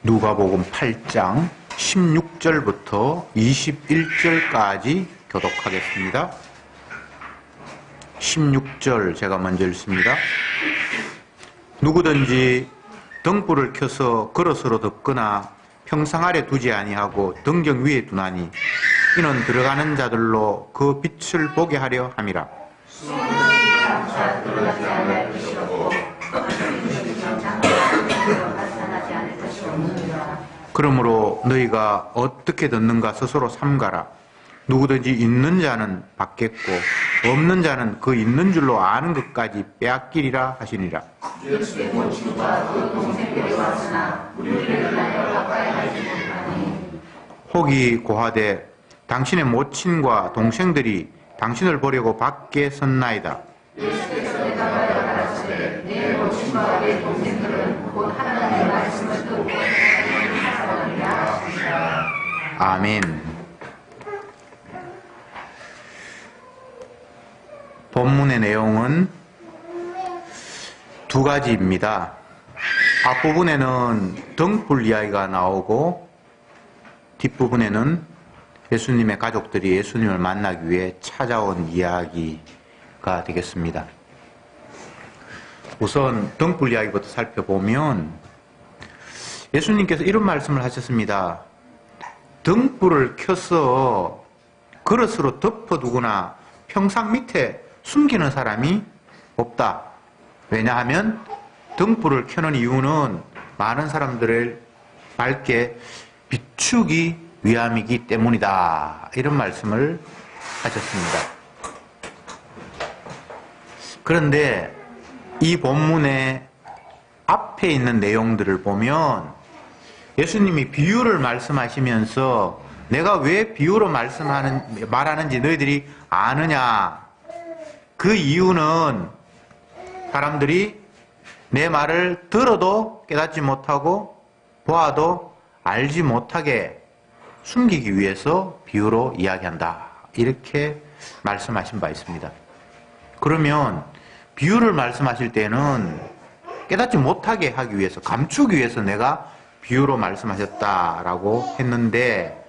누가복음 8장 16절부터 21절까지 교독하겠습니다. 16절 제가 먼저 읽습니다. 누구든지 등불을 켜서 그릇으로 덮거나 평상 아래 두지 아니하고 등경 위에 두나니 이는 들어가는 자들로 그 빛을 보게 하려 함이라. 그러므로 너희가 어떻게 듣는가 스스로 삼가라. 누구든지 있는 자는 받겠고 없는 자는 그 있는 줄로 아는 것까지 빼앗기리라 하시니라. 혹이 고하되 당신의 모친과 동생들이 당신을 보려고 밖에 섰나이다. 아멘. 본문의 내용은 두 가지입니다. 앞부분에는 등불 이야기가 나오고 뒷부분에는 예수님의 가족들이 예수님을 만나기 위해 찾아온 이야기가 되겠습니다. 우선 등불 이야기부터 살펴보면 예수님께서 이런 말씀을 하셨습니다. 등불을 켜서 그릇으로 덮어두거나 평상 밑에 숨기는 사람이 없다. 왜냐하면 등불을 켜는 이유는 많은 사람들을 밝게 비추기 위함이기 때문이다. 이런 말씀을 하셨습니다. 그런데 이 본문의 앞에 있는 내용들을 보면 예수님이 비유를 말씀하시면서 내가 왜 비유로 말하는지 너희들이 아느냐. 그 이유는 사람들이 내 말을 들어도 깨닫지 못하고 보아도 알지 못하게 숨기기 위해서 비유로 이야기한다. 이렇게 말씀하신 바 있습니다. 그러면 비유를 말씀하실 때는 깨닫지 못하게 하기 위해서, 감추기 위해서 내가 비유로 말씀하셨다라고 했는데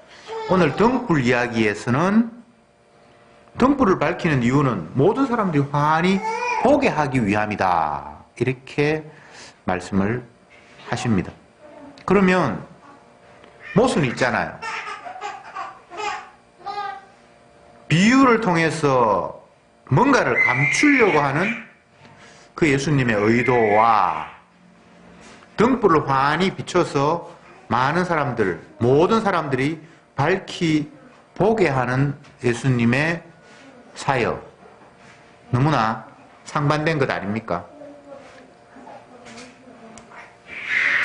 오늘 등불 이야기에서는 등불을 밝히는 이유는 모든 사람들이 환히 보게 하기 위함이다. 이렇게 말씀을 하십니다. 그러면 모순이 있잖아요. 비유를 통해서 뭔가를 감추려고 하는 그 예수님의 의도와 등불을 환히 비춰서 많은 사람들, 모든 사람들이 밝히 보게 하는 예수님의 사역, 너무나 상반된 것 아닙니까?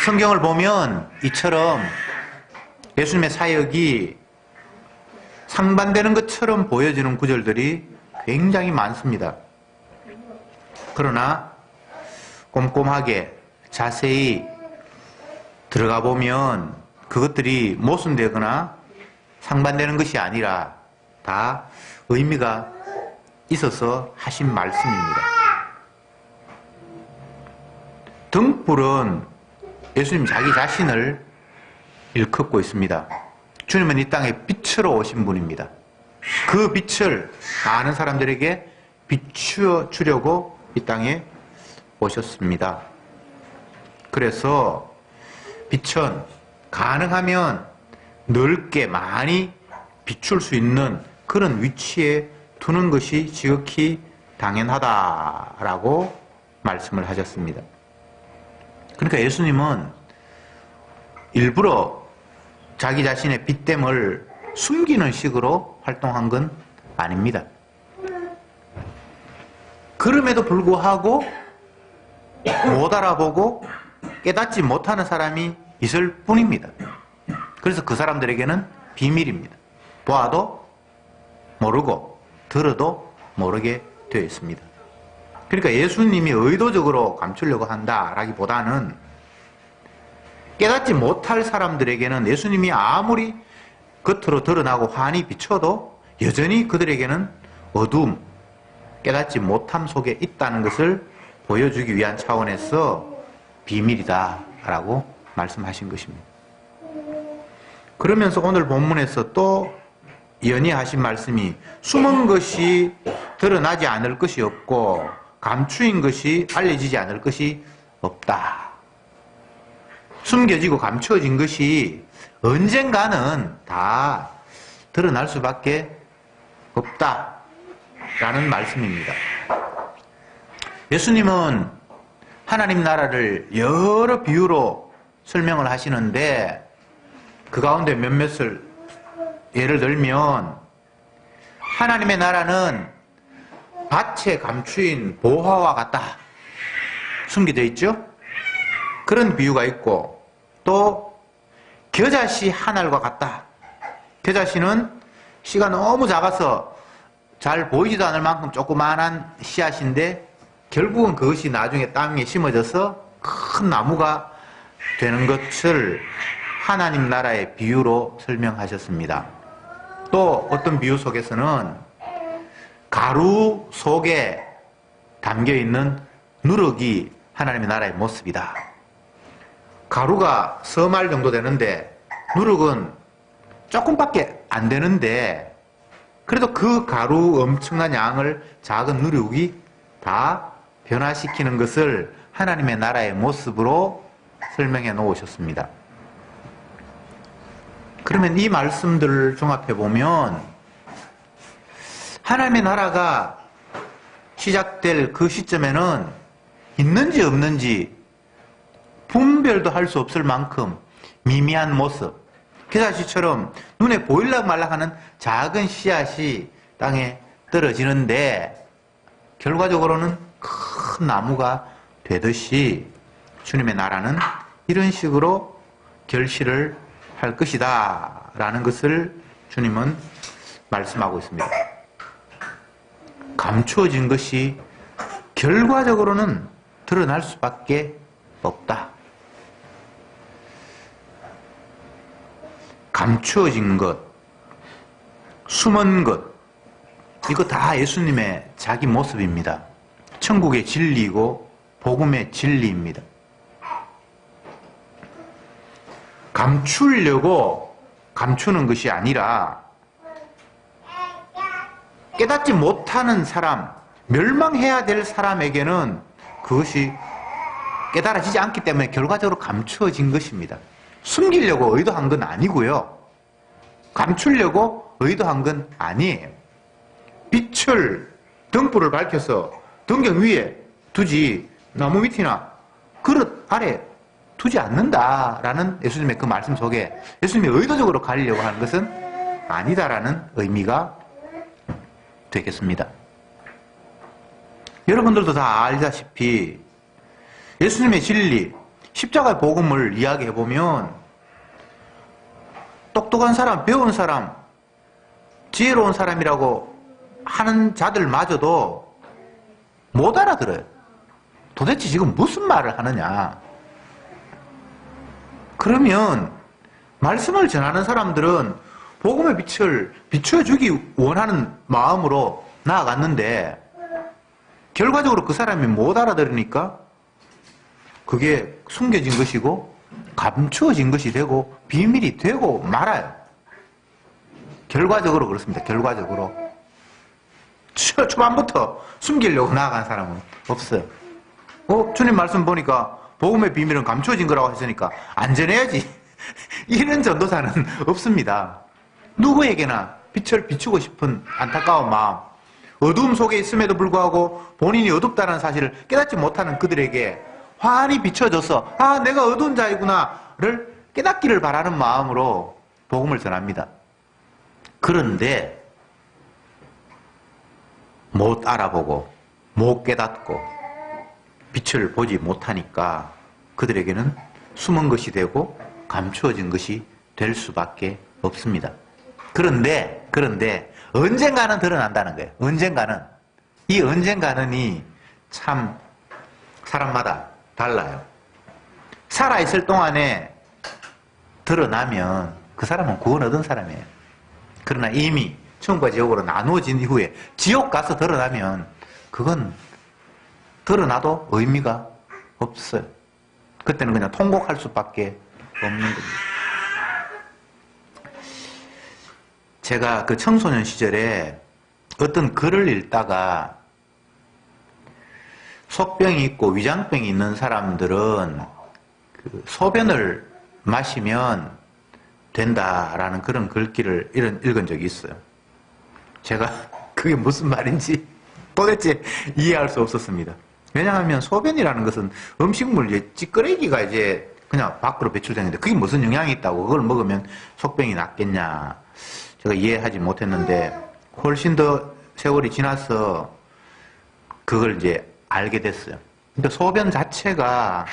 성경을 보면 이처럼 예수님의 사역이 상반되는 것처럼 보여지는 구절들이 굉장히 많습니다. 그러나 꼼꼼하게 자세히 들어가 보면 그것들이 모순되거나 상반되는 것이 아니라 다 의미가 있어서 하신 말씀입니다. 등불은 예수님 자기 자신을 일컫고 있습니다. 주님은 이 땅에 빛으로 오신 분입니다. 그 빛을 많은 사람들에게 비추어 주려고 이 땅에 오셨습니다. 그래서 빛은 가능하면 넓게 많이 비출 수 있는 그런 위치에 두는 것이 지극히 당연하다라고 말씀을 하셨습니다. 그러니까 예수님은 일부러 자기 자신의 빛됨을 숨기는 식으로 활동한 건 아닙니다. 그럼에도 불구하고 못 알아보고 깨닫지 못하는 사람이 있을 뿐입니다. 그래서 그 사람들에게는 비밀입니다. 보아도 모르고 들어도 모르게 되어 있습니다. 그러니까 예수님이 의도적으로 감추려고 한다라기보다는 깨닫지 못할 사람들에게는 예수님이 아무리 겉으로 드러나고 환히 비춰도 여전히 그들에게는 어두움, 깨닫지 못함 속에 있다는 것을 보여주기 위한 차원에서 비밀이다라고 말씀하신 것입니다. 그러면서 오늘 본문에서 또 연이하신 말씀이 숨은 것이 드러나지 않을 것이 없고 감추인 것이 알려지지 않을 것이 없다. 숨겨지고 감추어진 것이 언젠가는 다 드러날 수밖에 없다. 라는 말씀입니다. 예수님은 하나님 나라를 여러 비유로 설명을 하시는데 그 가운데 몇몇을 예를 들면 하나님의 나라는 밭에 감추인 보화와 같다. 숨겨져 있죠? 그런 비유가 있고 또 겨자씨 한 알과 같다. 겨자씨는 씨가 너무 작아서 잘 보이지도 않을 만큼 조그만한 씨앗인데 결국은 그것이 나중에 땅에 심어져서 큰 나무가 되는 것을 하나님 나라의 비유로 설명하셨습니다. 또 어떤 비유 속에서는 가루 속에 담겨있는 누룩이 하나님의 나라의 모습이다. 가루가 서말 정도 되는데 누룩은 조금밖에 안 되는데 그래도 그 가루 엄청난 양을 작은 누룩이 다 변화시키는 것을 하나님의 나라의 모습으로 설명해 놓으셨습니다. 그러면 이 말씀들을 종합해 보면 하나님의 나라가 시작될 그 시점에는 있는지 없는지 분별도 할 수 없을 만큼 미미한 모습, 겨자씨처럼 눈에 보일락 말락 하는 작은 씨앗이 땅에 떨어지는데 결과적으로는 큰 나무가 되듯이 주님의 나라는 이런 식으로 결실을 할 것이다 라는 것을 주님은 말씀하고 있습니다. 감추어진 것이 결과적으로는 드러날 수밖에 없다. 감추어진 것, 숨은 것, 이거 다 예수님의 자기 모습입니다. 천국의 진리이고 복음의 진리입니다. 감추려고 감추는 것이 아니라 깨닫지 못하는 사람, 멸망해야 될 사람에게는 그것이 깨달아지지 않기 때문에 결과적으로 감추어진 것입니다. 숨기려고 의도한 건 아니고요. 감추려고 의도한 건 아니에요. 빛을, 등불을 밝혀서 등경 위에 두지 나무 밑이나 그릇 아래 두지 않는다라는 예수님의 그 말씀 속에 예수님이 의도적으로 가리려고 하는 것은 아니다라는 의미가 되겠습니다. 여러분들도 다 알다시피 예수님의 진리, 십자가의 복음을 이야기해보면 똑똑한 사람, 배운 사람, 지혜로운 사람이라고 하는 자들마저도 못 알아들어요. 도대체 지금 무슨 말을 하느냐. 그러면 말씀을 전하는 사람들은 복음의 빛을 비춰주기 원하는 마음으로 나아갔는데 결과적으로 그 사람이 못 알아들으니까 그게 숨겨진 것이고 감추어진 것이 되고 비밀이 되고 말아요. 결과적으로 그렇습니다. 결과적으로 초반부터 숨기려고 나아간 사람은 없어요. 주님 말씀 보니까 복음의 비밀은 감추어진 거라고 했으니까 안전해야지. 이런 전도사는 없습니다. 누구에게나 빛을 비추고 싶은 안타까운 마음, 어두움 속에 있음에도 불구하고 본인이 어둡다는 사실을 깨닫지 못하는 그들에게 환히 비춰져서 내가 어두운 자이구나를 깨닫기를 바라는 마음으로 복음을 전합니다. 그런데 못 알아보고 못 깨닫고 빛을 보지 못하니까 그들에게는 숨은 것이 되고 감추어진 것이 될 수밖에 없습니다. 그런데 언젠가는 드러난다는 거예요. 언젠가는. 이 언젠가는이 참 사람마다 달라요. 살아있을 동안에 드러나면 그 사람은 구원 얻은 사람이에요. 그러나 이미 천국과 지옥으로 나누어진 이후에 지옥 가서 드러나면 그건 드러나도 의미가 없어요. 그때는 그냥 통곡할 수밖에 없는 겁니다. 제가 그 청소년 시절에 어떤 글을 읽다가 속병이 있고 위장병이 있는 사람들은 그 소변을 마시면 된다라는 그런 글귀를 읽은 적이 있어요. 제가 그게 무슨 말인지 도대체 이해할 수 없었습니다. 왜냐하면 소변이라는 것은 음식물 이제 찌끄레기가 이제 그냥 밖으로 배출되는데 그게 무슨 영향이 있다고 그걸 먹으면 속병이 낫겠냐. 제가 이해하지 못했는데 훨씬 더 세월이 지나서 그걸 이제 알게 됐어요. 근데 소변 자체가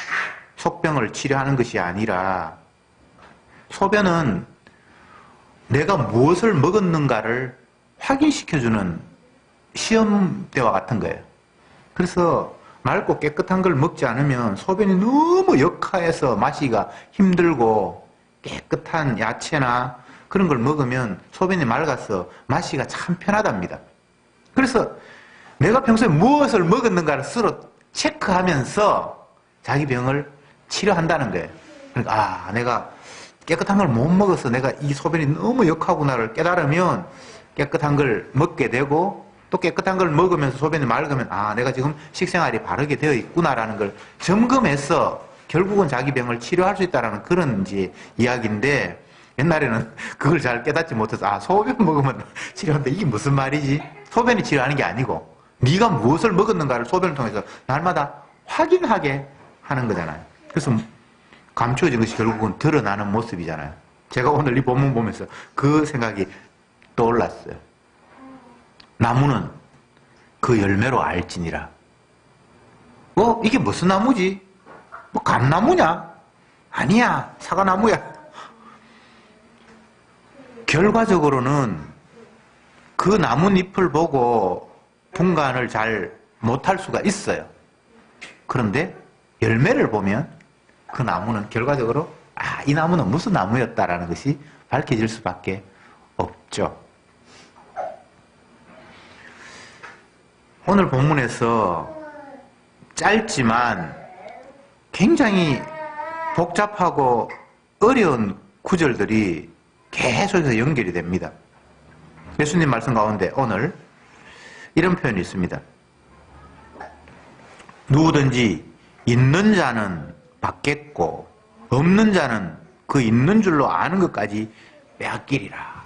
속병을 치료하는 것이 아니라 소변은 내가 무엇을 먹었는가를 확인시켜주는 시험대와 같은 거예요. 그래서 맑고 깨끗한 걸 먹지 않으면 소변이 너무 역하해서 마시기가 힘들고 깨끗한 야채나 그런 걸 먹으면 소변이 맑아서 마시기가 참 편하답니다. 그래서 내가 평소에 무엇을 먹었는가를 스스로 체크하면서 자기 병을 치료한다는 거예요. 그러니까 내가 깨끗한 걸 못 먹어서 내가 이 소변이 너무 역하구나를 깨달으면 깨끗한 걸 먹게 되고 또 깨끗한 걸 먹으면서 소변이 맑으면 내가 지금 식생활이 바르게 되어 있구나라는 걸 점검해서 결국은 자기 병을 치료할 수 있다는 그런 이제 이야기인데 옛날에는 그걸 잘 깨닫지 못해서 소변 먹으면 치료한다 이게 무슨 말이지? 소변이 치료하는 게 아니고 네가 무엇을 먹었는가를 소변을 통해서 날마다 확인하게 하는 거잖아요. 그래서 감추어진 것이 결국은 드러나는 모습이잖아요. 제가 오늘 이 본문 보면서 그 생각이 떠올랐어요. 나무는 그 열매로 알지니라. 이게 무슨 나무지? 뭐 감나무냐? 아니야, 사과나무야. 결과적으로는 그 나뭇잎을 보고 분간을 잘 못할 수가 있어요. 그런데 열매를 보면 그 나무는 결과적으로 이 나무는 무슨 나무였다라는 것이 밝혀질 수밖에 없죠. 오늘 본문에서 짧지만 굉장히 복잡하고 어려운 구절들이 계속해서 연결이 됩니다. 예수님 말씀 가운데 오늘 이런 표현이 있습니다. 누구든지 있는 자는 받겠고 없는 자는 그 있는 줄로 아는 것까지 빼앗기리라.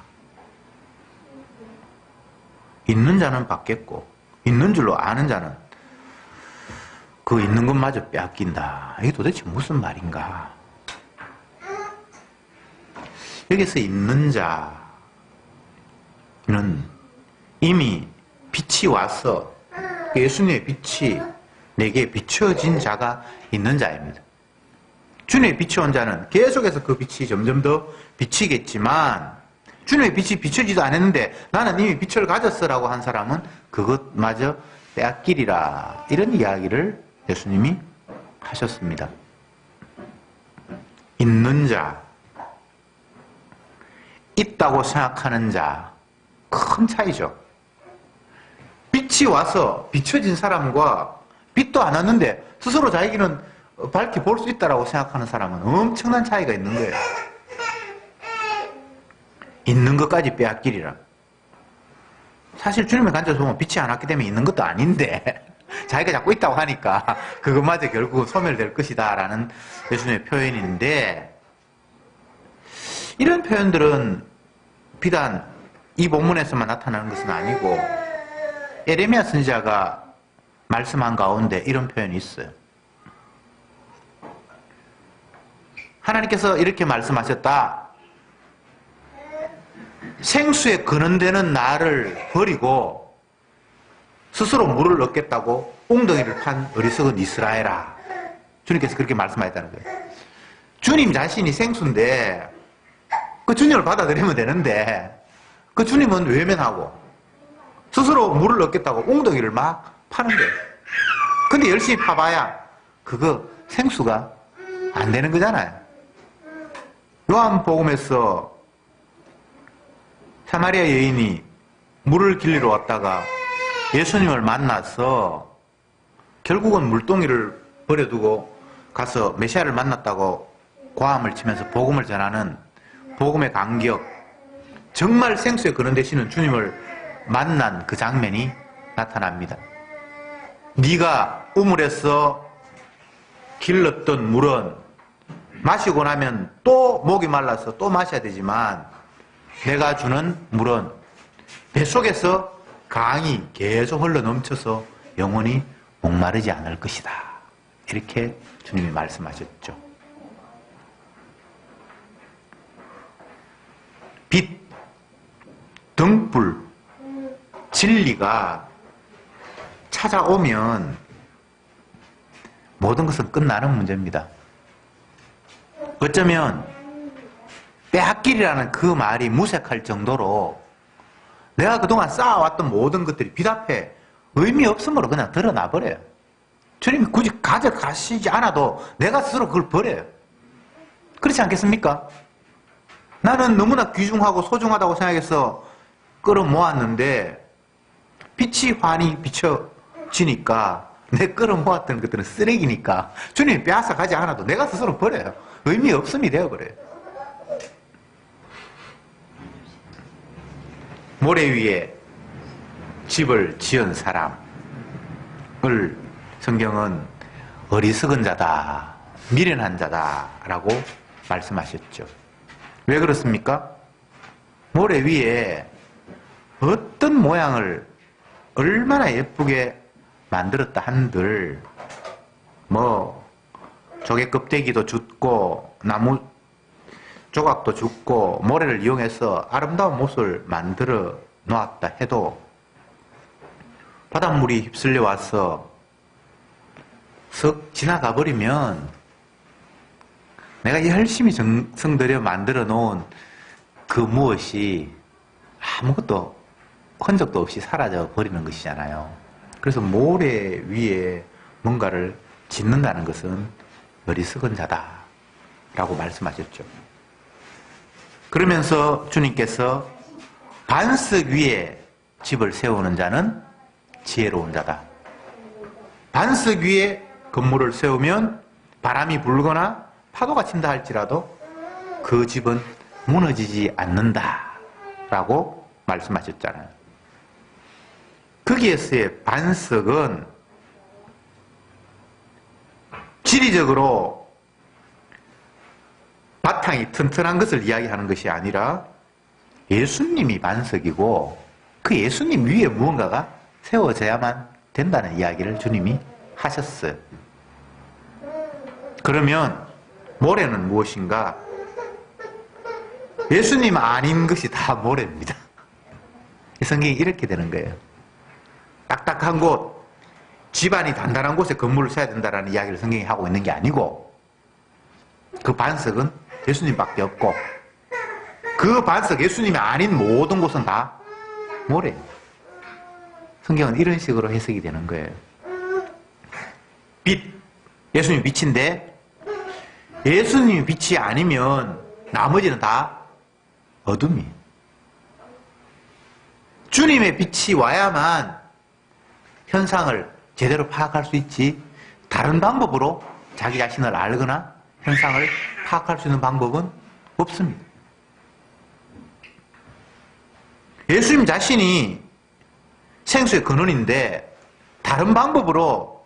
있는 자는 받겠고 있는 줄로 아는 자는 그 있는 것마저 빼앗긴다. 이게 도대체 무슨 말인가? 여기서 있는 자는 이미 빛이 와서 예수님의 빛이 내게 비춰진 자가 있는 자입니다. 주님의 빛이 온 자는 계속해서 그 빛이 점점 더 비치겠지만 주님의 빛이 비춰지도 않았는데 나는 이미 빛을 가졌어라고 한 사람은 그것마저 빼앗기리라. 이런 이야기를 예수님이 하셨습니다. 있는 자, 있다고 생각하는 자, 큰 차이죠. 빛이 와서 비춰진 사람과 빛도 안 왔는데 스스로 자기는 밝게 볼 수 있다고 생각하는 사람은 엄청난 차이가 있는 거예요. 있는 것까지 빼앗기리라. 사실 주님의 관점에서 보면 빛이 안 왔기 때문에 있는 것도 아닌데 자기가 자꾸 있다고 하니까 그것마저 결국은 소멸될 것이다 라는 예수님의 표현인데, 이런 표현들은 비단 이 본문에서만 나타나는 것은 아니고 에레미야 선지자가 말씀한 가운데 이런 표현이 있어요. 하나님께서 이렇게 말씀하셨다. 생수에 근원되는 나를 버리고 스스로 물을 얻겠다고 웅덩이를 판 어리석은 이스라엘아. 주님께서 그렇게 말씀하셨다는 거예요. 주님 자신이 생수인데 그 주님을 받아들이면 되는데 그 주님은 외면하고 스스로 물을 얻겠다고 웅덩이를 막 파는 거예요. 근데 열심히 파봐야 그거 생수가 안 되는 거잖아요. 요한복음에서 사마리아 여인이 물을 길리러 왔다가 예수님을 만나서 결국은 물동이를 버려두고 가서 메시아를 만났다고 고함을 치면서 복음을 전하는 복음의 간격, 정말 생수의 근원 되시는 주님을 만난 그 장면이 나타납니다. 네가 우물에서 길렀던 물은 마시고 나면 또 목이 말라서 또 마셔야 되지만 내가 주는 물은 뱃속에서 강이 계속 흘러 넘쳐서 영원히 목마르지 않을 것이다. 이렇게 주님이 말씀하셨죠. 빛, 등불, 진리가 찾아오면 모든 것은 끝나는 문제입니다. 어쩌면 빼앗기리라는 그 말이 무색할 정도로 내가 그동안 쌓아왔던 모든 것들이 빛 앞에 의미 없음으로 그냥 드러나 버려요. 주님이 굳이 가져가시지 않아도 내가 스스로 그걸 버려요. 그렇지 않겠습니까? 나는 너무나 귀중하고 소중하다고 생각해서 끌어모았는데 빛이 환히 비춰지니까 내 끌어모았던 것들은 쓰레기니까 주님이 빼앗아 가지 않아도 내가 스스로 버려요. 의미 없음이 되어버려요. 모래 위에 집을 지은 사람을 성경은 어리석은 자다, 미련한 자다라고 말씀하셨죠. 왜 그렇습니까? 모래 위에 어떤 모양을 얼마나 예쁘게 만들었다 한들 조개 껍데기도 줍고 나무 조각도 줍고 모래를 이용해서 아름다운 모습을 만들어 놓았다 해도 바닷물이 휩쓸려 와서 슥 지나가 버리면 내가 열심히 정성 들여 만들어 놓은 그 무엇이 아무것도 흔적도 없이 사라져 버리는 것이잖아요. 그래서 모래 위에 뭔가를 짓는다는 것은 어리석은 자다라고 말씀하셨죠. 그러면서 주님께서 반석 위에 집을 세우는 자는 지혜로운 자다. 반석 위에 건물을 세우면 바람이 불거나 파도가 친다 할지라도 그 집은 무너지지 않는다라고 말씀하셨잖아요. 거기에서의 반석은 지리적으로 바탕이 튼튼한 것을 이야기하는 것이 아니라 예수님이 반석이고 그 예수님 위에 무언가가 세워져야만 된다는 이야기를 주님이 하셨어요. 그러면 모래는 무엇인가? 예수님 아닌 것이 다 모래입니다. 성경이 이렇게 되는 거예요. 딱딱한 곳, 집안이 단단한 곳에 건물을 세워야 된다는 이야기를 성경이 하고 있는 게 아니고 그 반석은 예수님밖에 없고 그 반석 예수님이 아닌 모든 곳은 다 모래예요. 성경은 이런 식으로 해석이 되는 거예요. 빛, 예수님이 빛인데 예수님이 빛이 아니면 나머지는 다 어둠이에요. 주님의 빛이 와야만 현상을 제대로 파악할 수 있지 다른 방법으로 자기 자신을 알거나 현상을 파악할 수 있는 방법은 없습니다. 예수님 자신이 생수의 근원인데 다른 방법으로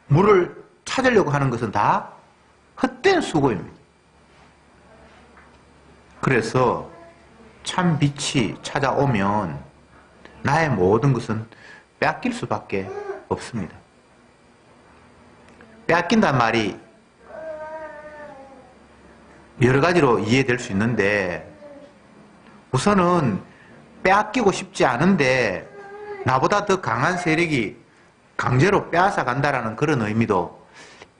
물을 찾으려고 하는 것은 다 헛된 수고입니다. 그래서 참 빛이 찾아오면 나의 모든 것은 빼앗길 수밖에 없습니다. 빼앗긴단 말이 여러 가지로 이해될 수 있는데 우선은 빼앗기고 싶지 않은데 나보다 더 강한 세력이 강제로 빼앗아 간다라는 그런 의미도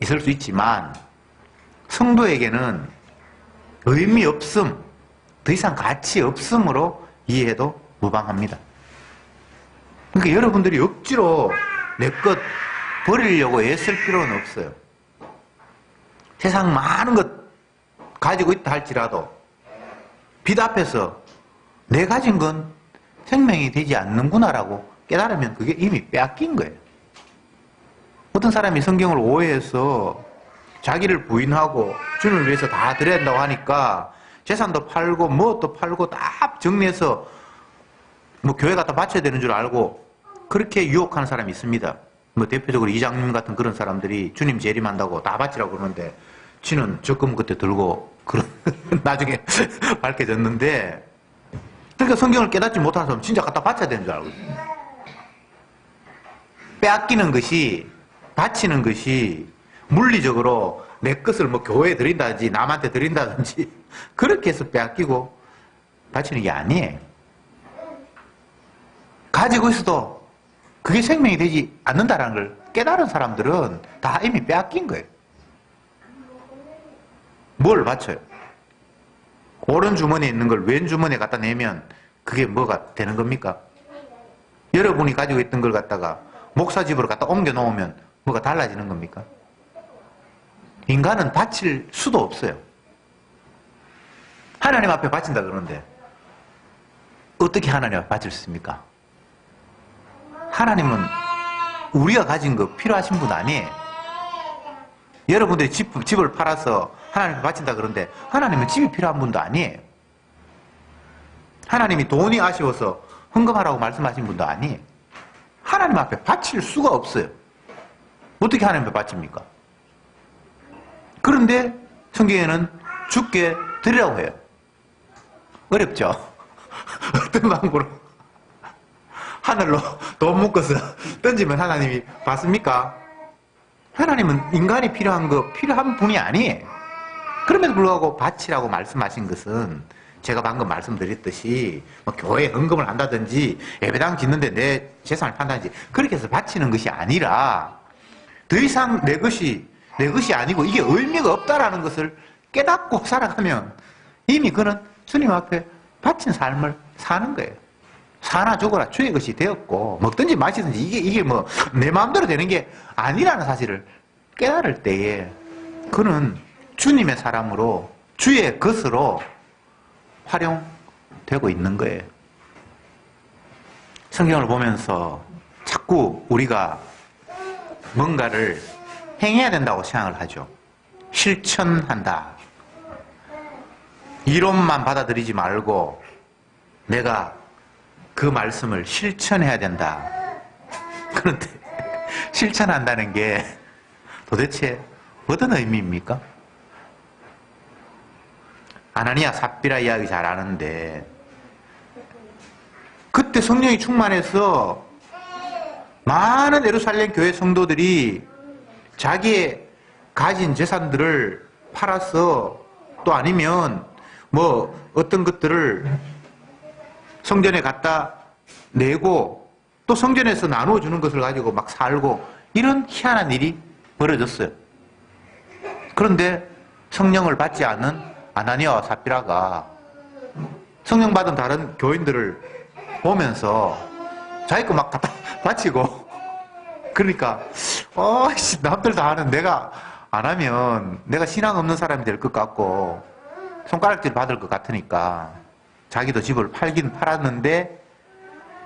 있을 수 있지만 성도에게는 의미 없음, 더 이상 가치 없음으로 이해해도 무방합니다. 그러니까 여러분들이 억지로 내 것 버리려고 애쓸 필요는 없어요. 세상 많은 것 가지고 있다 할지라도 빛 앞에서 내 가진 건 생명이 되지 않는구나라고 깨달으면 그게 이미 빼앗긴 거예요. 어떤 사람이 성경을 오해해서 자기를 부인하고 주님을 위해서 다 드려야 한다고 하니까 재산도 팔고 뭐 또 팔고 다 정리해서 뭐 교회 갖다 바쳐야 되는 줄 알고 그렇게 유혹하는 사람이 있습니다. 뭐 대표적으로 이장님 같은 그런 사람들이 주님 재림한다고 다 바치라고 그러는데 지는 적금 그때 들고 그런 나중에 밝혀졌는데 그러니까 성경을 깨닫지 못하는 사람은 진짜 갖다 바쳐야 되는 줄 알고 있어요. 빼앗기는 것이 바치는 것이 물리적으로 내 것을 뭐 교회에 드린다든지 남한테 드린다든지 그렇게 해서 빼앗기고 바치는 게 아니에요. 가지고 있어도 그게 생명이 되지 않는다는 걸 깨달은 사람들은 다 이미 빼앗긴 거예요. 뭘 바쳐요? 오른 주머니에 있는 걸 왼 주머니에 갖다 내면 그게 뭐가 되는 겁니까? 여러분이 가지고 있던 걸 갖다가 목사 집으로 갖다 옮겨 놓으면 뭐가 달라지는 겁니까? 인간은 바칠 수도 없어요. 하나님 앞에 바친다 그러는데 어떻게 하나님 앞에 바칠 수 있습니까? 하나님은 우리가 가진 거 필요하신 분 아니에요. 여러분들이 집을 팔아서 하나님께 바친다 그러는데 하나님은 집이 필요한 분도 아니에요. 하나님이 돈이 아쉬워서 헌금하라고 말씀하신 분도 아니에요. 하나님 앞에 바칠 수가 없어요. 어떻게 하나님 앞에 바칩니까? 그런데 성경에는 주께 드리라고 해요. 어렵죠? 어떤 방법으로 하늘로 돈 묶어서 던지면 하나님이 받습니까? 하나님은 인간이 필요한 분이 아니에요. 그럼에도 불구하고 바치라고 말씀하신 것은 제가 방금 말씀드렸듯이 뭐 교회에 헌금을 한다든지 예배당 짓는데 내 재산을 판다든지 그렇게 해서 바치는 것이 아니라 더 이상 내 것이 아니고 이게 의미가 없다라는 것을 깨닫고 살아가면 이미 그는 주님 앞에 바친 삶을 사는 거예요. 사나 죽어라 주의 것이 되었고 먹든지 마시든지 이게 뭐 내 마음대로 되는 게 아니라는 사실을 깨달을 때에 그는 주님의 사람으로 주의 것으로 활용되고 있는 거예요. 성경을 보면서 자꾸 우리가 뭔가를 행해야 된다고 생각을 하죠. 실천한다. 이론만 받아들이지 말고 내가 그 말씀을 실천해야 된다. 그런데 실천한다는 게 도대체 어떤 의미입니까? 아나니아 삽비라 이야기 잘 아는데 그때 성령이 충만해서 많은 예루살렘 교회 성도들이 자기의 가진 재산들을 팔아서 또 아니면 뭐 어떤 것들을 성전에 갖다 내고 또 성전에서 나눠주는 것을 가지고 막 살고 이런 희한한 일이 벌어졌어요. 그런데 성령을 받지 않은 아나니아와 삽비라가 성령 받은 다른 교인들을 보면서 자기 거 막 갖다 바치고 그러니까 남들 다 하는 내가 안 하면 내가 신앙 없는 사람이 될 것 같고 손가락질 받을 것 같으니까 자기도 집을 팔긴 팔았는데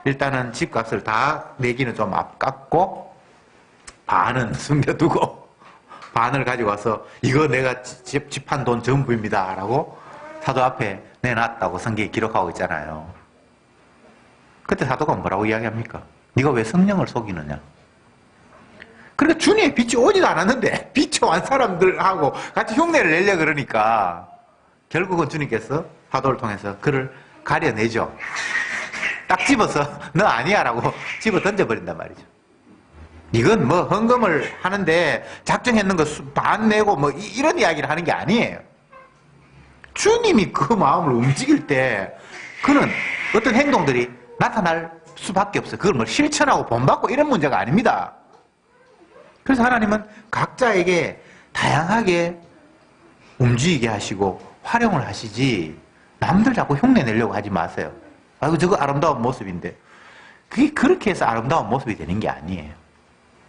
일단은 집값을 다 내기는 좀 아깝고 반은 숨겨두고 반을 가지고 와서 이거 내가 집한 돈 전부입니다 라고 사도 앞에 내놨다고 성경에 기록하고 있잖아요. 그때 사도가 뭐라고 이야기합니까? 네가 왜 성령을 속이느냐? 그러니까 주님의 빛이 오지도 않았는데 비춰온 사람들하고 같이 흉내를 내려 그러니까 결국은 주님께서 사도를 통해서 그를 가려내죠. 딱 집어서 너 아니야 라고 집어 던져버린단 말이죠. 이건 뭐 헌금을 하는데 작정했는 거 반 내고 뭐 이런 이야기를 하는 게 아니에요. 주님이 그 마음을 움직일 때 그는 어떤 행동들이 나타날 수밖에 없어요. 그걸 뭐 실천하고 본받고 이런 문제가 아닙니다. 그래서 하나님은 각자에게 다양하게 움직이게 하시고 활용을 하시지 남들 자꾸 흉내 내려고 하지 마세요. 아이고 저거 아름다운 모습인데 그게 그렇게 해서 아름다운 모습이 되는 게 아니에요.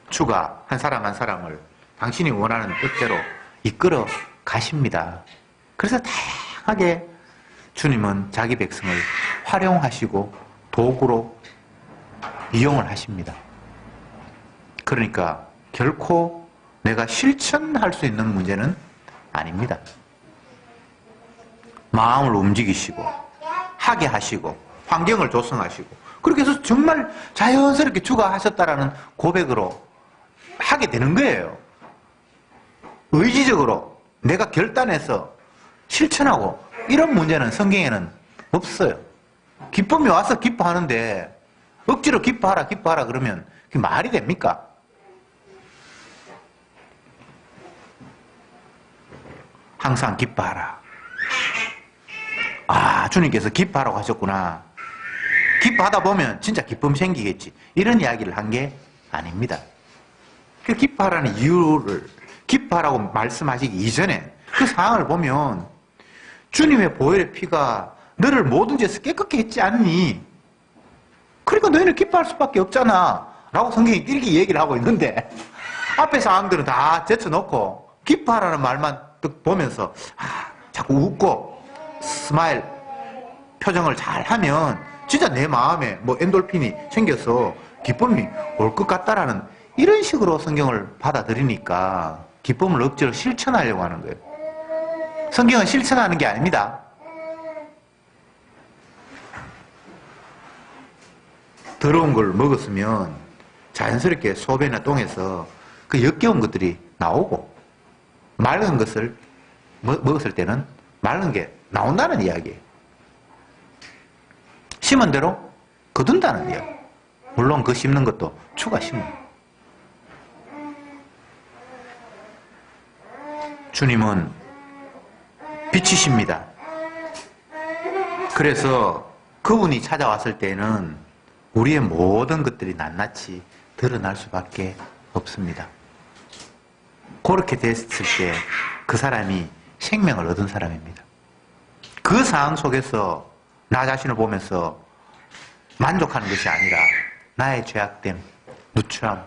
주가 한 사람 한 사람을 당신이 원하는 뜻대로 이끌어 가십니다. 그래서 다양하게 주님은 자기 백성을 활용하시고 도구로 이용을 하십니다. 그러니까 결코 내가 실천할 수 있는 문제는 아닙니다. 마음을 움직이시고 하게 하시고 환경을 조성하시고 그렇게 해서 정말 자연스럽게 주가 하셨다라는 고백으로 하게 되는 거예요. 의지적으로 내가 결단해서 실천하고 이런 문제는 성경에는 없어요. 기쁨이 와서 기뻐하는데 억지로 기뻐하라 기뻐하라 그러면 그게 말이 됩니까? 항상 기뻐하라. 아, 주님께서 기뻐하라고 하셨구나. 기뻐하다 보면 진짜 기쁨 생기겠지. 이런 이야기를 한 게 아닙니다. 그 기뻐하라는 이유를 기뻐하라고 말씀하시기 이전에 그 상황을 보면 주님의 보혈의 피가 너를 모든 죄에서 깨끗게 했지 않니? 그러니까 너희는 기뻐할 수밖에 없잖아 라고 성경이 이렇게 얘기를 하고 있는데 앞에 상황들은 다 제쳐놓고 기뻐하라는 말만 딱 보면서 자꾸 웃고 스마일 표정을 잘 하면 진짜 내 마음에 뭐 엔돌핀이 생겨서 기쁨이 올 것 같다라는 이런 식으로 성경을 받아들이니까 기쁨을 억지로 실천하려고 하는 거예요. 성경은 실천하는 게 아닙니다. 더러운 걸 먹었으면 자연스럽게 소변이나 똥에서 그 역겨운 것들이 나오고 맑은 것을 먹었을 때는 맑은 게 나온다는 이야기예요. 심은 대로 거둔다는 이야기. 물론 그 심는 것도 주가 심는. 주님은 빛이십니다. 그래서 그분이 찾아왔을 때는 우리의 모든 것들이 낱낱이 드러날 수밖에 없습니다. 그렇게 됐을 때 그 사람이 생명을 얻은 사람입니다. 그 상황 속에서 나 자신을 보면서 만족하는 것이 아니라 나의 죄악됨, 누추함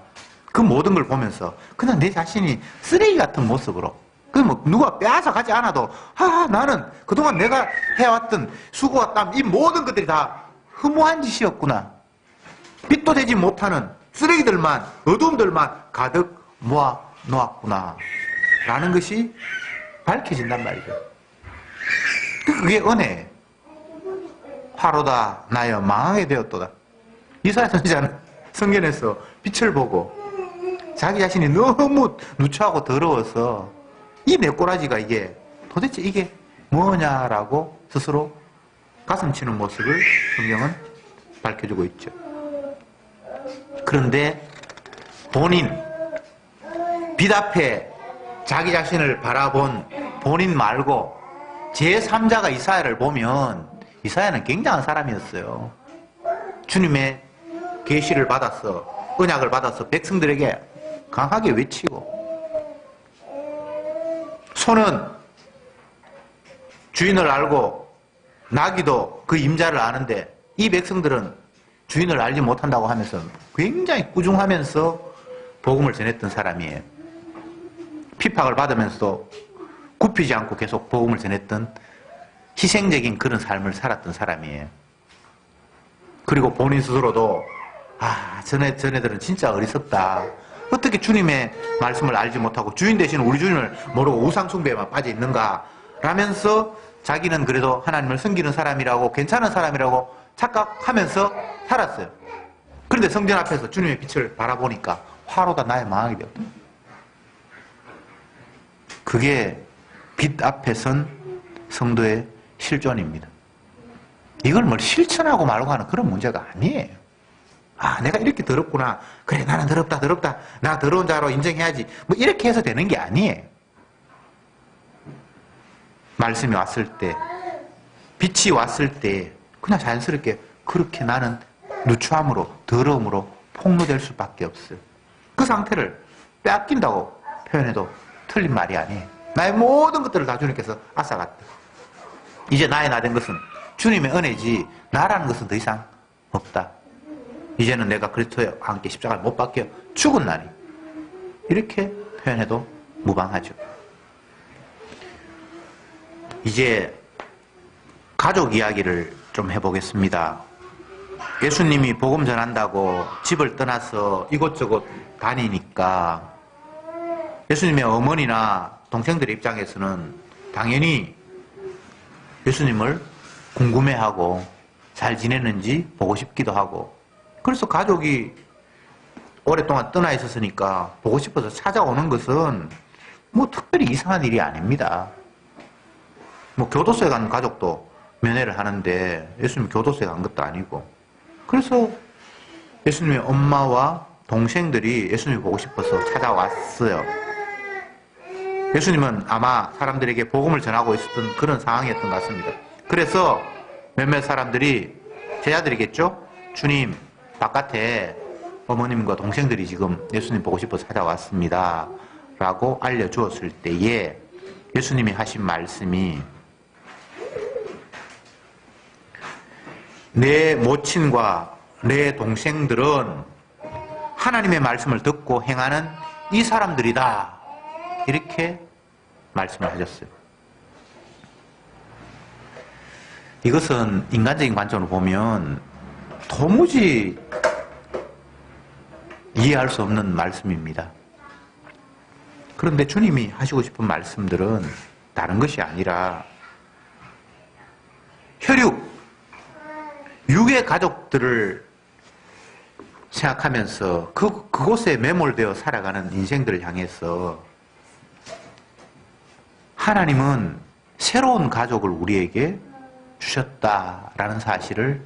그 모든 걸 보면서 그냥 내 자신이 쓰레기 같은 모습으로 그 뭐 누가 빼앗아 가지 않아도 나는 그동안 내가 해왔던 수고와 땀 이 모든 것들이 다 허무한 짓이었구나. 빛도 되지 못하는 쓰레기들만 어둠들만 가득 모아 놓았구나 라는 것이 밝혀진단 말이죠. 그게 은혜예요. 화로다 나여 망하게 되었도다. 이사야 선지자는 성경에서 빛을 보고 자기 자신이 너무 누추하고 더러워서 이 내 꼬라지가 이게 도대체 이게 뭐냐라고 스스로 가슴 치는 모습을 성경은 밝혀주고 있죠. 그런데 본인 빛 앞에 자기 자신을 바라본 본인 말고 제3자가 이사야를 보면 이사야는 굉장한 사람이었어요. 주님의 계시를 받아서 언약을 받아서 백성들에게 강하게 외치고 소는 주인을 알고 나귀도 그 임자를 아는데 이 백성들은 주인을 알지 못한다고 하면서 굉장히 꾸중하면서 복음을 전했던 사람이에요. 핍박을 받으면서도 굽히지 않고 계속 복음을 전했던 희생적인 그런 삶을 살았던 사람이에요. 그리고 본인 스스로도 전애들은 진짜 어리석다. 어떻게 주님의 말씀을 알지 못하고 주인 대신 우리 주님을 모르고 우상숭배에만 빠져 있는가 라면서 자기는 그래도 하나님을 섬기는 사람이라고 괜찮은 사람이라고 착각하면서 살았어요. 그런데 성전 앞에서 주님의 빛을 바라보니까 화로다 나의 망하게 되었다. 그게 빛 앞에 선 성도의 실존입니다. 이걸 뭘 실천하고 말고 하는 그런 문제가 아니에요. 내가 이렇게 더럽구나. 그래, 나는 더럽다. 나 더러운 자로 인정해야지. 뭐 이렇게 해서 되는 게 아니에요. 말씀이 왔을 때, 빛이 왔을 때 그냥 자연스럽게 그렇게 나는 누추함으로, 더러움으로 폭로될 수밖에 없어요. 그 상태를 빼앗긴다고 표현해도 틀린 말이 아니에요. 나의 모든 것들을 다 주님께서 앗아갔다. 이제 나의 나 된 것은 주님의 은혜지 나라는 것은 더 이상 없다. 이제는 내가 그리스도와 함께 십자가를 못 박혀 죽은 날이. 이렇게 표현해도 무방하죠. 이제 가족 이야기를 좀 해보겠습니다. 예수님이 복음 전한다고 집을 떠나서 이곳저곳 다니니까 예수님의 어머니나 동생들 입장에서는 당연히 예수님을 궁금해하고 잘 지내는지 보고 싶기도 하고, 그래서 가족이 오랫동안 떠나 있었으니까 보고 싶어서 찾아오는 것은 뭐 특별히 이상한 일이 아닙니다. 뭐 교도소에 간 가족도 면회를 하는데 예수님 교도소에 간 것도 아니고, 그래서 예수님의 엄마와 동생들이 예수님을 보고 싶어서 찾아왔어요. 예수님은 아마 사람들에게 복음을 전하고 있었던 그런 상황이었던 것 같습니다. 그래서 몇몇 사람들이, 제자들이겠죠? 주님, 바깥에 어머님과 동생들이 지금 예수님 보고 싶어서 찾아왔습니다 라고 알려주었을 때에 예수님이 하신 말씀이, 내 모친과 내 동생들은 하나님의 말씀을 듣고 행하는 이 사람들이다, 이렇게 말씀을 하셨어요. 이것은 인간적인 관점으로 보면 도무지 이해할 수 없는 말씀입니다. 그런데 주님이 하시고 싶은 말씀들은 다른 것이 아니라 육의 가족들을 생각하면서 그곳에 매몰되어 살아가는 인생들을 향해서 하나님은 새로운 가족을 우리에게 주셨다라는 사실을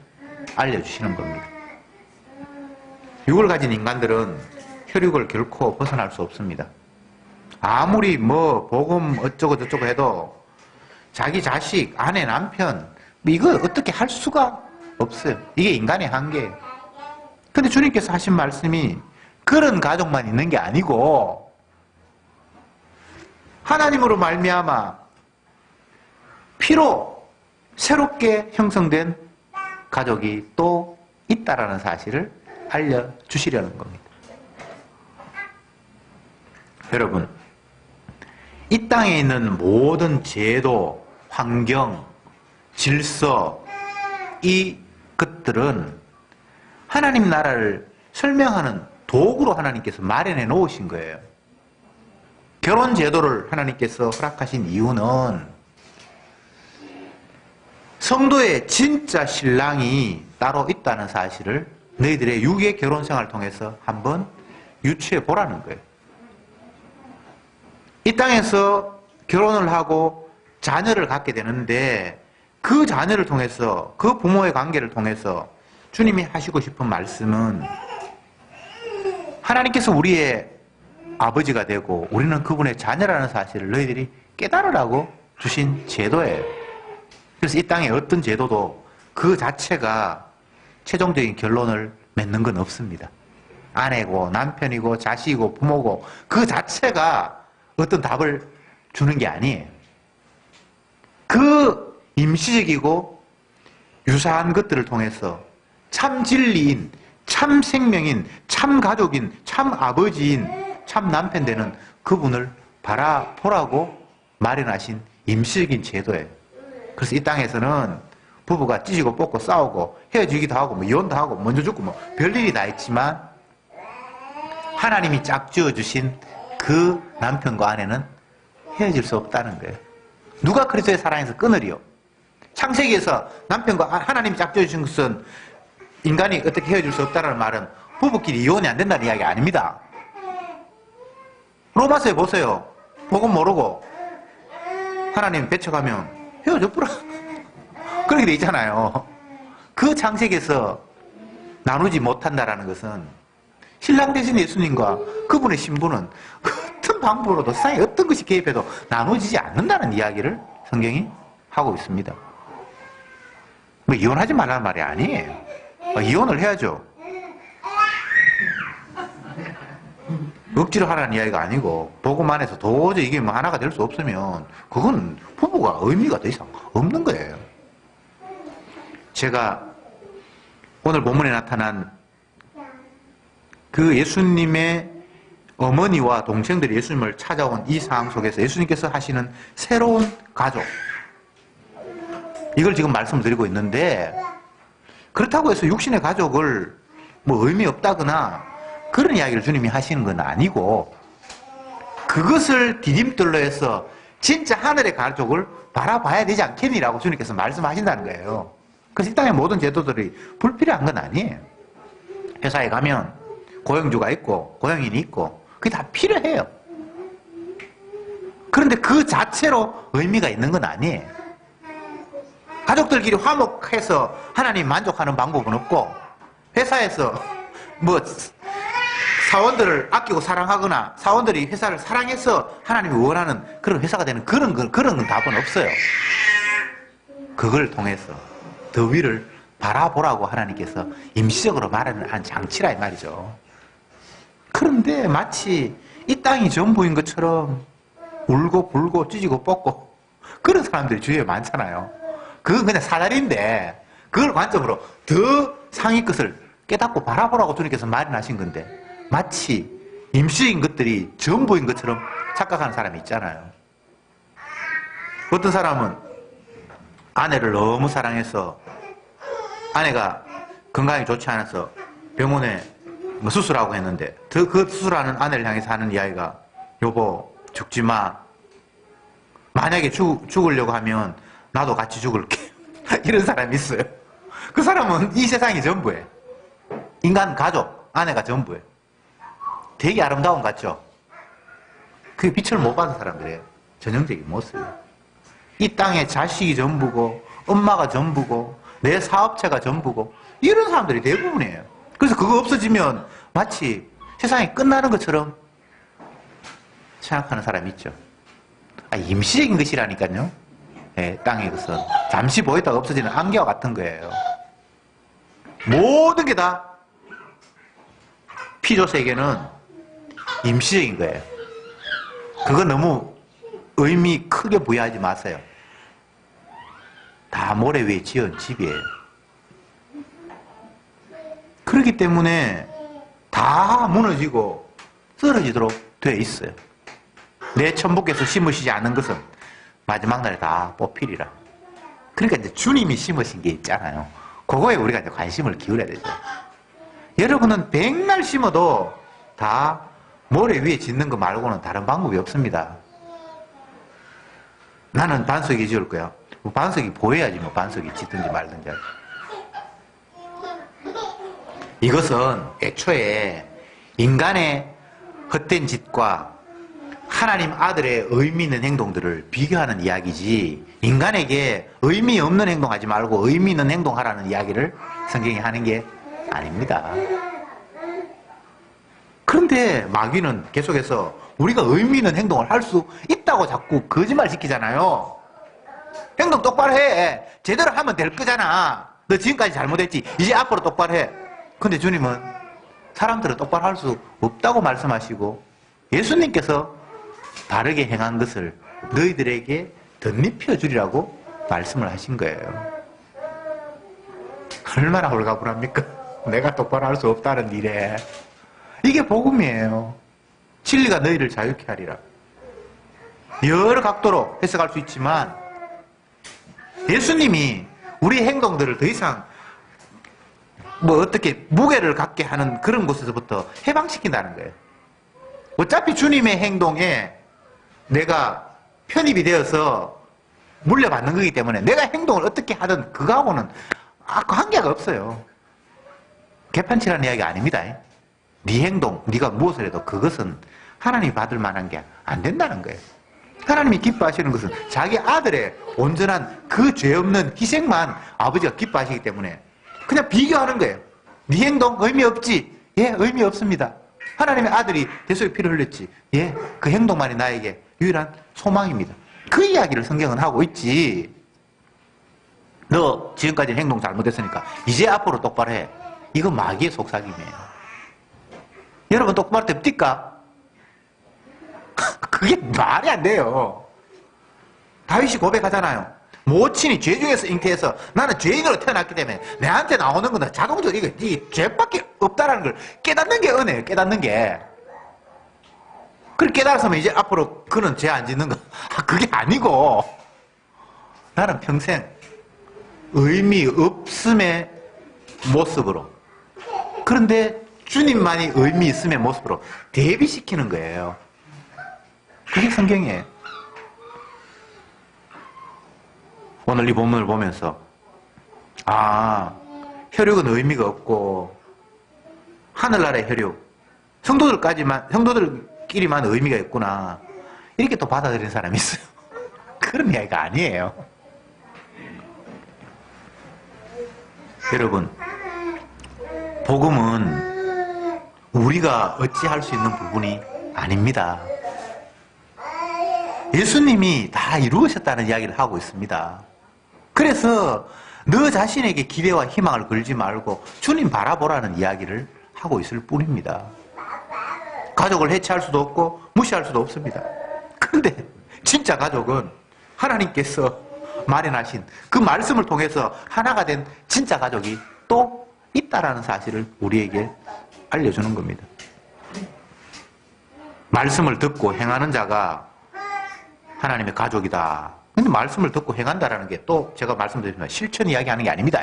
알려주시는 겁니다. 육을 가진 인간들은 혈육을 결코 벗어날 수 없습니다. 아무리 뭐 복음 어쩌고 저쩌고 해도 자기 자식, 아내, 남편 이걸 어떻게 할 수가 없어요. 이게 인간의 한계예요. 근데 주님께서 하신 말씀이 그런 가족만 있는 게 아니고 하나님으로 말미암아 피로 새롭게 형성된 가족이 또 있다라는 사실을 알려주시려는 겁니다. 여러분, 이 땅에 있는 모든 제도, 환경, 질서, 이 것들은 하나님 나라를 설명하는 도구로 하나님께서 마련해 놓으신 거예요. 결혼 제도를 하나님께서 허락하신 이유는 성도의 진짜 신랑이 따로 있다는 사실을 너희들의 육의 결혼 생활을 통해서 한번 유추해 보라는 거예요. 이 땅에서 결혼을 하고 자녀를 갖게 되는데 그 자녀를 통해서, 그 부모의 관계를 통해서 주님이 하시고 싶은 말씀은 하나님께서 우리의 아버지가 되고 우리는 그분의 자녀라는 사실을 너희들이 깨달으라고 주신 제도예요. 그래서 이 땅에 어떤 제도도 그 자체가 최종적인 결론을 맺는 건 없습니다. 아내고 남편이고 자식이고 부모고 그 자체가 어떤 답을 주는 게 아니에요. 그 임시적이고 유사한 것들을 통해서 참 진리인, 참 생명인, 참 가족인, 참 아버지인, 참 남편 되는 그분을 바라보라고 마련하신 임시적인 제도예요. 그래서 이 땅에서는 부부가 찢고 뽑고 싸우고 헤어지기도 하고 뭐 이혼도 하고 먼저 죽고 뭐 별일이 다 있지만 하나님이 짝지어주신 그 남편과 아내는 헤어질 수 없다는 거예요. 누가 그리스도의 사랑에서 끊으리요? 창세기에서 남편과 하나님이 짝지어주신 것은 인간이 어떻게 헤어질 수 없다는 말은 부부끼리 이혼이 안 된다는 이야기 아닙니다. 로마서에 보세요. 복음 모르고 하나님 배척하면 헤어져 뿌라. 그렇게 돼 있잖아요. 그 창세기에서 나누지 못한다라는 것은 신랑 대신 예수님과 그분의 신부는 어떤 방법으로도 세상에 어떤 것이 개입해도 나누어지지 않는다는 이야기를 성경이 하고 있습니다. 뭐 이혼하지 말라는 말이 아니에요. 이혼을 해야죠. 억지로 하라는 이야기가 아니고 복음 안에서 도저히 이게 뭐 하나가 될 수 없으면 그건 부부가 의미가 더 이상 없는 거예요. 제가 오늘 본문에 나타난 그 예수님의 어머니와 동생들이 예수님을 찾아온 이 상황 속에서 예수님께서 하시는 새로운 가족, 이걸 지금 말씀을 드리고 있는데, 그렇다고 해서 육신의 가족을 뭐 의미 없다거나 그런 이야기를 주님이 하시는 건 아니고, 그것을 디딤돌로 해서 진짜 하늘의 가족을 바라봐야 되지 않겠니라고 주님께서 말씀하신다는 거예요. 그래서 이 땅의 모든 제도들이 불필요한 건 아니에요. 회사에 가면 고용주가 있고 고용인이 있고 그게 다 필요해요. 그런데 그 자체로 의미가 있는 건 아니에요. 가족들끼리 화목해서 하나님 만족하는 방법은 없고, 회사에서 뭐 사원들을 아끼고 사랑하거나 사원들이 회사를 사랑해서 하나님이 원하는 그런 회사가 되는 그런 답은 없어요. 그걸 통해서 더 위를 바라보라고 하나님께서 임시적으로 말하는 장치라 이 말이죠. 그런데 마치 이 땅이 전부인 것처럼 울고 불고 찢고 뽑고 그런 사람들이 주위에 많잖아요. 그건 그냥 사다리인데 그걸 관점으로 더 상위 것을 깨닫고 바라보라고 주님께서 마련하신 건데 마치 임시인 것들이 전부인 것처럼 착각하는 사람이 있잖아요. 어떤 사람은 아내를 너무 사랑해서 아내가 건강이 좋지 않아서 병원에 뭐 수술하고 했는데 그 수술하는 아내를 향해서 하는 이야기가 여보 죽지 마. 만약에 죽으려고 하면 나도 같이 죽을게. 이런 사람이 있어요. 그 사람은 이 세상이 전부예요. 인간 가족, 아내가 전부예요. 되게 아름다운 것 같죠? 그게 빛을 못 받은 사람들이에요. 전형적인 모습이에요. 이 땅에 자식이 전부고 엄마가 전부고 내 사업체가 전부고 이런 사람들이 대부분이에요. 그래서 그거 없어지면 마치 세상이 끝나는 것처럼 생각하는 사람이 있죠. 임시적인 것이라니까요. 예, 땅의 것은 잠시 보였다가 없어지는 안개와 같은 거예요. 모든 게 다 피조세계는 임시적인 거예요. 그거 너무 의미 크게 부여하지 마세요. 다 모래 위에 지은 집이에요. 그렇기 때문에 다 무너지고 쓰러지도록 되어 있어요. 내 천부께서 심으시지 않은 것은 마지막 날에 다 뽑히리라. 그러니까 이제 주님이 심으신 게 있잖아요. 그거에 우리가 이제 관심을 기울여야 되죠. 여러분은 백날 심어도 다 모래 위에 짓는 거 말고는 다른 방법이 없습니다. 나는 반석이 지을 거야. 뭐 반석이 보여야지 뭐 반석이 짓든지 말든지. 이것은 애초에 인간의 헛된 짓과 하나님 아들의 의미 있는 행동들을 비교하는 이야기지 인간에게 의미 없는 행동하지 말고 의미 있는 행동하라는 이야기를 성경이 하는 게 아닙니다. 그런데 마귀는 계속해서 우리가 의미 있는 행동을 할 수 있다고 자꾸 거짓말 시키잖아요. 행동 똑바로 해. 제대로 하면 될 거잖아. 너 지금까지 잘못했지. 이제 앞으로 똑바로 해. 근데 주님은 사람들은 똑바로 할 수 없다고 말씀하시고 예수님께서 바르게 행한 것을 너희들에게 덧입혀 주리라고 말씀을 하신 거예요. 얼마나 홀가분합니까? 내가 똑바로 할 수 없다는 일에. 이게 복음이에요. 진리가 너희를 자유케 하리라. 여러 각도로 해석할 수 있지만 예수님이 우리 행동들을 더 이상 뭐 어떻게 무게를 갖게 하는 그런 곳에서부터 해방시킨다는 거예요. 어차피 주님의 행동에 내가 편입이 되어서 물려받는 거기 때문에 내가 행동을 어떻게 하든 그거하고는 관계가 없어요. 개판치라는 이야기 아닙니다. 네 행동, 네가 무엇을 해도 그것은 하나님이 받을 만한 게 안 된다는 거예요. 하나님이 기뻐하시는 것은 자기 아들의 온전한 그 죄 없는 희생만 아버지가 기뻐하시기 때문에 그냥 비교하는 거예요. 네 행동 의미 없지? 예, 의미 없습니다. 하나님의 아들이 대속의 피를 흘렸지. 예, 그 행동만이 나에게 유일한 소망입니다. 그 이야기를 성경은 하고 있지. 너 지금까지 행동 잘못했으니까 이제 앞으로 똑바로 해. 이거 마귀의 속삭임이에요. 여러분 똑바로 됩니까? 그게 말이 안 돼요. 다윗이 고백하잖아요. 모친이 죄 중에서 잉태해서 나는 죄인으로 태어났기 때문에 내한테 나오는 건 자동적으로 이게 죄밖에 없다라는 걸 깨닫는 게 은혜예요. 깨닫는 게. 그걸 깨달았으면 이제 앞으로 그는 죄 안 짓는 거. 그게 아니고 나는 평생 의미 없음의 모습으로, 그런데 주님만이 의미 있음의 모습으로 대비시키는 거예요. 그게 성경이에요. 오늘 이 본문을 보면서 혈육은 의미가 없고 하늘나라의 혈육, 성도들끼리만 의미가 있구나, 이렇게 또 받아들이는 사람이 있어요. 그런 이야기가 아니에요. 여러분, 복음은 우리가 어찌할 수 있는 부분이 아닙니다. 예수님이 다 이루으셨다는 이야기를 하고 있습니다. 그래서 너 자신에게 기대와 희망을 걸지 말고 주님 바라보라는 이야기를 하고 있을 뿐입니다. 가족을 해체할 수도 없고 무시할 수도 없습니다. 그런데 진짜 가족은 하나님께서 마련하신 그 말씀을 통해서 하나가 된 진짜 가족이 또 있다라는 사실을 우리에게 알려주는 겁니다. 말씀을 듣고 행하는 자가 하나님의 가족이다. 근데 말씀을 듣고 행한다라는 게 또 제가 말씀드리지만 실천 이야기하는 게 아닙니다.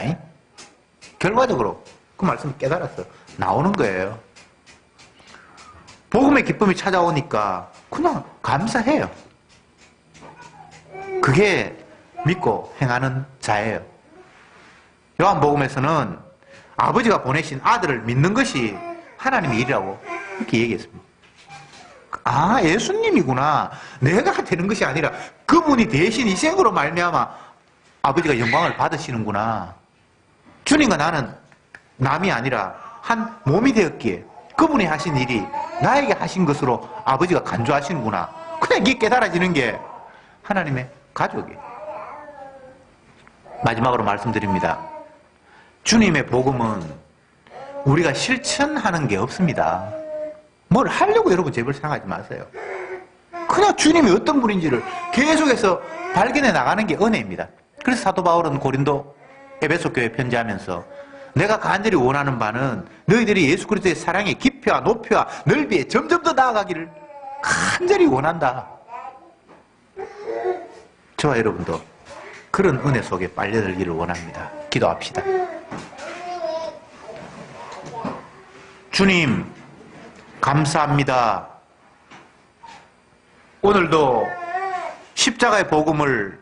결과적으로 그 말씀을 깨달아서 나오는 거예요. 복음의 기쁨이 찾아오니까 그냥 감사해요. 그게 믿고 행하는 자예요. 요한복음에서는 아버지가 보내신 아들을 믿는 것이 하나님의 일이라고 이렇게 얘기했습니다. 예수님이구나. 내가 되는 것이 아니라 그분이 대신 희생으로 말미암아 아버지가 영광을 받으시는구나. 주님과 나는 남이 아니라 한 몸이 되었기에 그분이 하신 일이 나에게 하신 것으로 아버지가 간주하시는구나. 그냥 이게 깨달아지는 게 하나님의 가족이에요. 마지막으로 말씀드립니다. 주님의 복음은 우리가 실천하는 게 없습니다. 뭘 하려고 여러분 제발 생각하지 마세요. 그냥 주님이 어떤 분인지를 계속해서 발견해 나가는 게 은혜입니다. 그래서 사도 바울은 고린도 에베소 교회에 편지하면서 내가 간절히 원하는 바는 너희들이 예수 그리스도의 사랑의 깊이와 높이와 넓이에 점점 더 나아가기를 간절히 원한다. 저와 여러분도 그런 은혜 속에 빨려들기를 원합니다. 기도합시다. 주님, 감사합니다. 오늘도 십자가의 복음을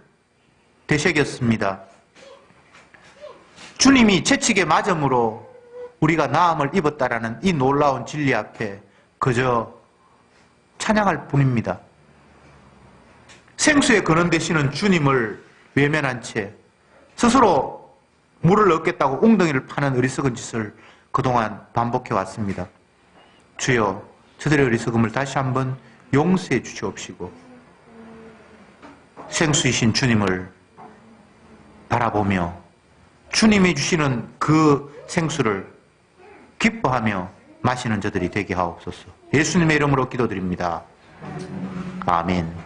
되새겼습니다. 주님이 채찍에 맞음으로 우리가 나음을 입었다라는 이 놀라운 진리 앞에 그저 찬양할 뿐입니다. 생수의 근원 되시는 주님을 외면한 채 스스로 물을 얻겠다고 웅덩이를 파는 어리석은 짓을 그동안 반복해 왔습니다. 주여, 저들의 어리석음을 다시 한번 용서해 주시옵시고 생수이신 주님을 바라보며 주님이 주시는 그 생수를 기뻐하며 마시는 저들이 되게 하옵소서. 예수님의 이름으로 기도드립니다. 아멘.